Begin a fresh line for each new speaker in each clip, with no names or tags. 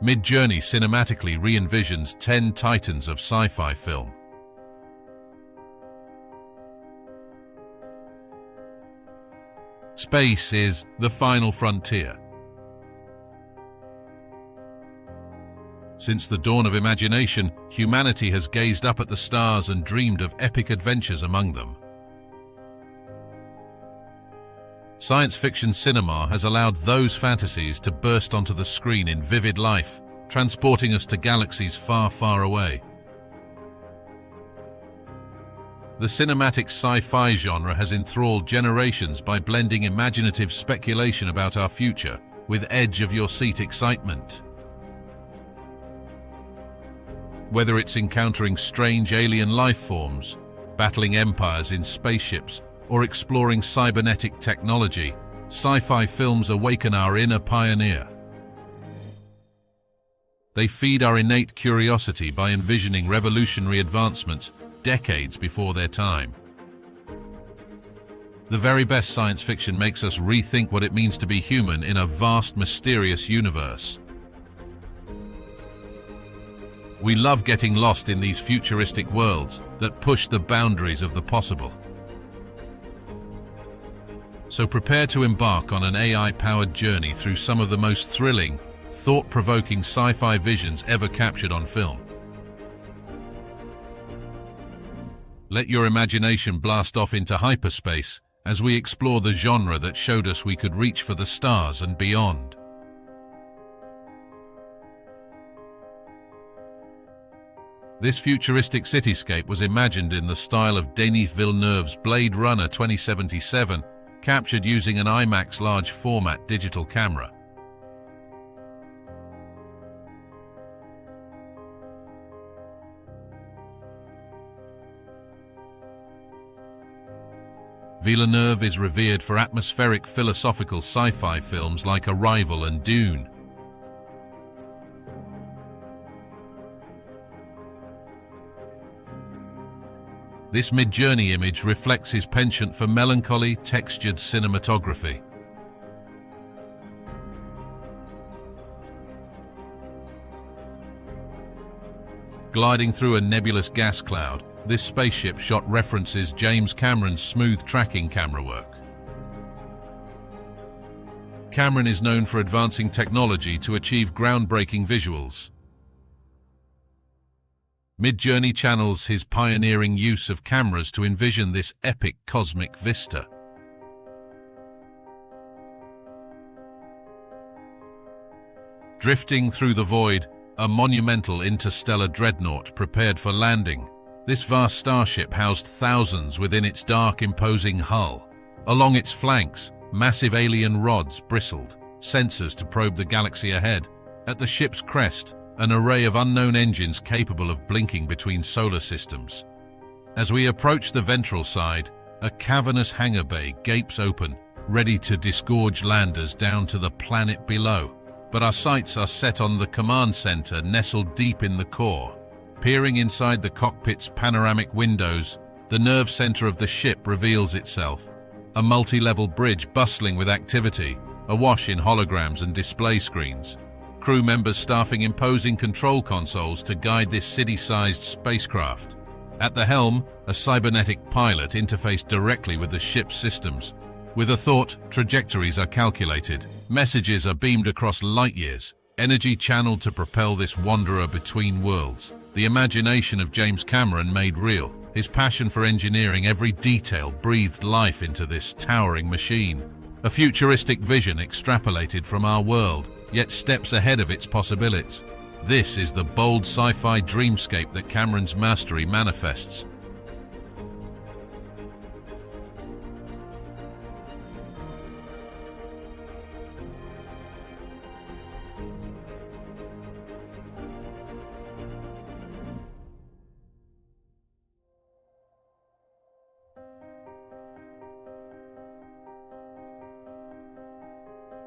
Midjourney cinematically re-envisions 10 titans of sci-fi film. Space is the final frontier. Since the dawn of imagination, humanity has gazed up at the stars and dreamed of epic adventures among them. Science fiction cinema has allowed those fantasies to burst onto the screen in vivid life, transporting us to galaxies far, far away. The cinematic sci-fi genre has enthralled generations by blending imaginative speculation about our future with edge-of-your-seat excitement. Whether it's encountering strange alien life forms, battling empires in spaceships, or exploring cybernetic technology, sci-fi films awaken our inner pioneer. They feed our innate curiosity by envisioning revolutionary advancements decades before their time. The very best science fiction makes us rethink what it means to be human in a vast, mysterious universe. We love getting lost in these futuristic worlds that push the boundaries of the possible. So prepare to embark on an AI-powered journey through some of the most thrilling, thought-provoking sci-fi visions ever captured on film. Let your imagination blast off into hyperspace as we explore the genre that showed us we could reach for the stars and beyond. This futuristic cityscape was imagined in the style of Denis Villeneuve's Blade Runner 2077, captured using an IMAX large format digital camera. Villeneuve is revered for atmospheric philosophical sci-fi films like Arrival and Dune. This Midjourney image reflects his penchant for melancholy, textured cinematography. Gliding through a nebulous gas cloud, this spaceship shot references James Cameron's smooth tracking camera work. Cameron is known for advancing technology to achieve groundbreaking visuals. Midjourney channels his pioneering use of cameras to envision this epic cosmic vista. Drifting through the void, a monumental interstellar dreadnought prepared for landing. This vast starship housed thousands within its dark, imposing hull. Along its flanks, massive alien rods bristled, sensors to probe the galaxy ahead. At the ship's crest, an array of unknown engines capable of blinking between solar systems. As we approach the ventral side, a cavernous hangar bay gapes open, ready to disgorge landers down to the planet below. But our sights are set on the command center nestled deep in the core. Peering inside the cockpit's panoramic windows, the nerve center of the ship reveals itself. A multi-level bridge bustling with activity, awash in holograms and display screens. Crew members staffing imposing control consoles to guide this city-sized spacecraft. At the helm, a cybernetic pilot interfaced directly with the ship's systems. With a thought, trajectories are calculated. Messages are beamed across light years, energy channeled to propel this wanderer between worlds. The imagination of James Cameron made real. His passion for engineering every detail breathed life into this towering machine. A futuristic vision extrapolated from our world, yet steps ahead of its possibilities. This is the bold sci-fi dreamscape that Cameron's mastery manifests.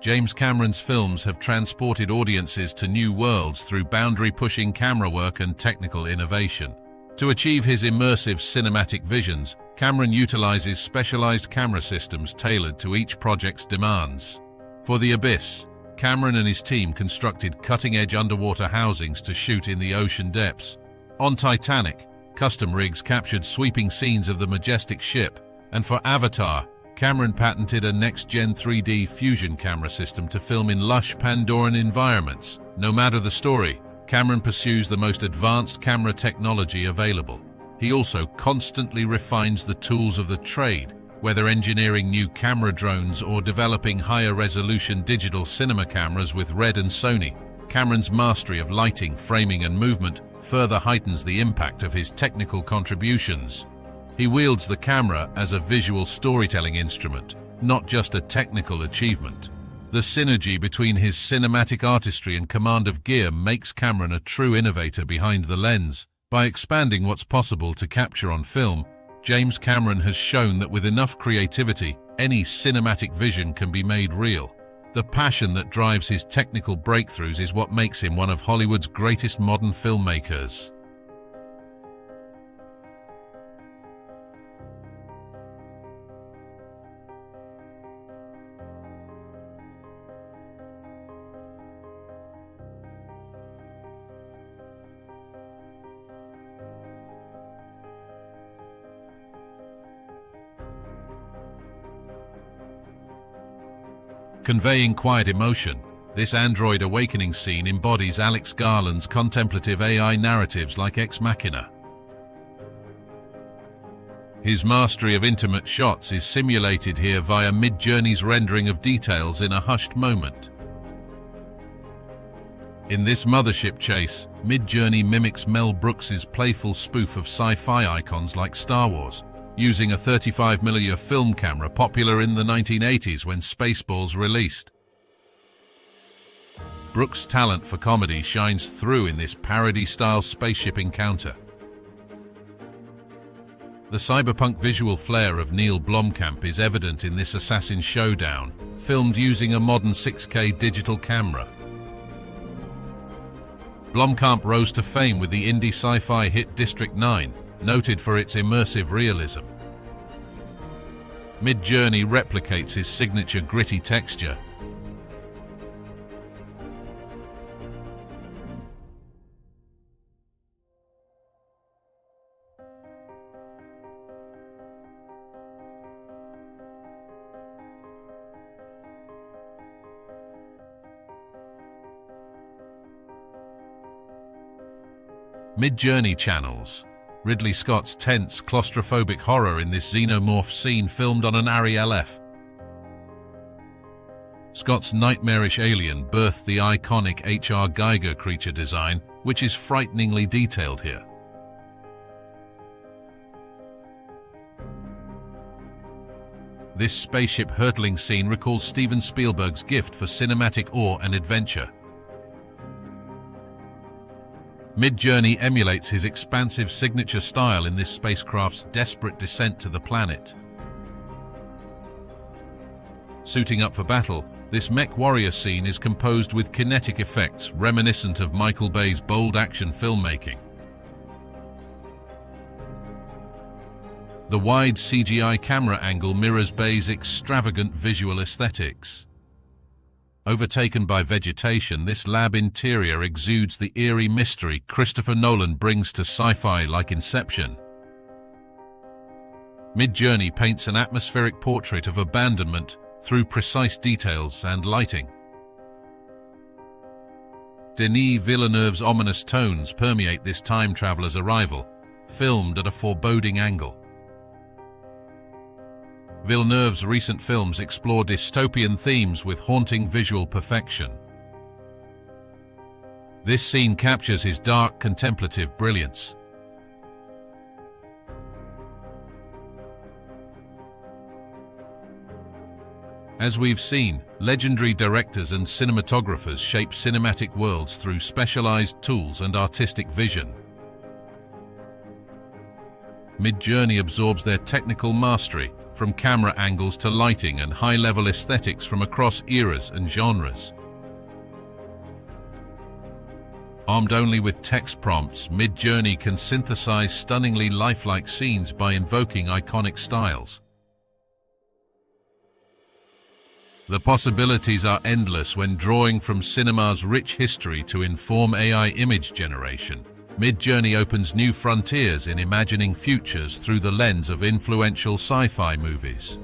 James Cameron's films have transported audiences to new worlds through boundary-pushing camera work and technical innovation. To achieve his immersive cinematic visions, Cameron utilizes specialized camera systems tailored to each project's demands. For The Abyss, Cameron and his team constructed cutting-edge underwater housings to shoot in the ocean depths. On Titanic, custom rigs captured sweeping scenes of the majestic ship, and for Avatar, Cameron patented a next-gen 3D fusion camera system to film in lush Pandoran environments. No matter the story, Cameron pursues the most advanced camera technology available. He also constantly refines the tools of the trade, whether engineering new camera drones or developing higher-resolution digital cinema cameras with Red and Sony. Cameron's mastery of lighting, framing, and movement further heightens the impact of his technical contributions. He wields the camera as a visual storytelling instrument, not just a technical achievement. The synergy between his cinematic artistry and command of gear makes Cameron a true innovator behind the lens. By expanding what's possible to capture on film, James Cameron has shown that with enough creativity, any cinematic vision can be made real. The passion that drives his technical breakthroughs is what makes him one of Hollywood's greatest modern filmmakers. Conveying quiet emotion, this android awakening scene embodies Alex Garland's contemplative AI narratives like Ex Machina. His mastery of intimate shots is simulated here via Midjourney's rendering of details in a hushed moment. In this mothership chase, Midjourney mimics Mel Brooks's playful spoof of sci-fi icons like Star Wars, using a 35mm film camera popular in the 1980s when Spaceballs released. Brooks' talent for comedy shines through in this parody-style spaceship encounter. The cyberpunk visual flair of Neil Blomkamp is evident in this assassin showdown, filmed using a modern 6K digital camera. Blomkamp rose to fame with the indie sci-fi hit District 9, noted for its immersive realism. Midjourney replicates his signature gritty texture. Midjourney channels Ridley Scott's tense, claustrophobic horror in this xenomorph scene filmed on an Arri LF. Scott's nightmarish alien birthed the iconic H.R. Giger creature design, which is frighteningly detailed here. This spaceship hurtling scene recalls Steven Spielberg's gift for cinematic awe and adventure. Midjourney emulates his expansive signature style in this spacecraft's desperate descent to the planet. Suiting up for battle, this mech warrior scene is composed with kinetic effects reminiscent of Michael Bay's bold action filmmaking. The wide CGI camera angle mirrors Bay's extravagant visual aesthetics. Overtaken by vegetation, this lab interior exudes the eerie mystery Christopher Nolan brings to sci-fi like Inception. Midjourney paints an atmospheric portrait of abandonment through precise details and lighting. Denis Villeneuve's ominous tones permeate this time traveler's arrival, filmed at a foreboding angle. Villeneuve's recent films explore dystopian themes with haunting visual perfection. This scene captures his dark, contemplative brilliance. As we've seen, legendary directors and cinematographers shape cinematic worlds through specialized tools and artistic vision. Midjourney absorbs their technical mastery, from camera angles to lighting and high-level aesthetics from across eras and genres. Armed only with text prompts, Midjourney can synthesize stunningly lifelike scenes by invoking iconic styles. The possibilities are endless when drawing from cinema's rich history to inform AI image generation. Midjourney opens new frontiers in imagining futures through the lens of influential sci-fi movies.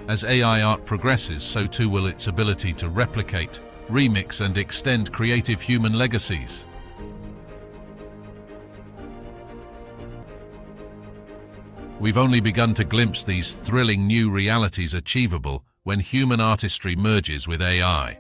As AI art progresses, so too will its ability to replicate, remix, and extend creative human legacies. We've only begun to glimpse these thrilling new realities achievable when human artistry merges with AI.